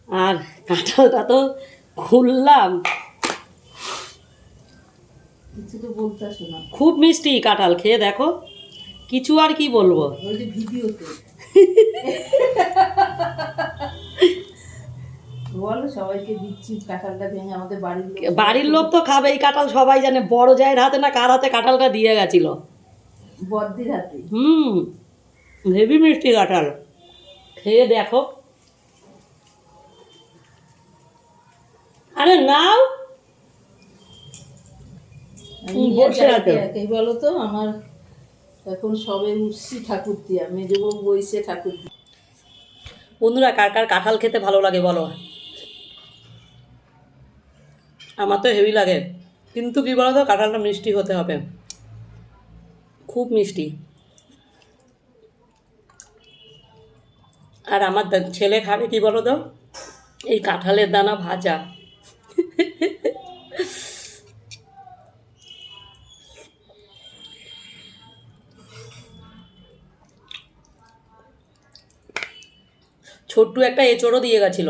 আর কাঁঠালটা তো খুললাম, কিছু তো বলতেছো না। খুব মিষ্টি কাঁঠাল, খেয়ে দেখো। কিছু আর কি বলবো, ওই যে ভিডিওতে বলো সবাইকে দিচ্ছি কাঁঠালটা ভেঙে, আমাদের বাড়ির লোক তো খাবে এই কাঁঠাল, সবাই জানে। বড় জায়ের হাতে না কার হাতে কাঁঠালটা দিয়ে গেছিল, বদ্দির হাতে। হেভি মিষ্টি কাঁঠাল, খেয়ে দেখো। আরে নাও, বসে আছে। একেই বলো তো, আমার এখন সবে উঠছি ঠাকুর দিয়া, মেজবউ বইছে ঠাকুর দিয়া। বন্ধুরা, কার কার কাঁঠাল খেতে ভালো লাগে বলো? আমার তো হেভি লাগে, কিন্তু কি বলো তো, কাঁঠালটা মিষ্টি হতে হবে, খুব মিষ্টি। আর আমার ছেলে খাবে কি বলো তো, এই কাঁঠালের দানা ভাজা। ছোট্ট একটা এঁচড়ও দিয়ে গেছিল।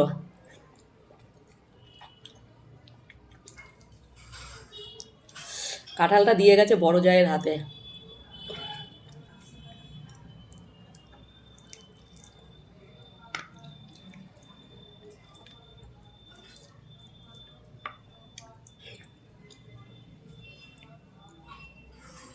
কাঁঠালটা দিয়ে গেছে বড় জায়ের হাতে।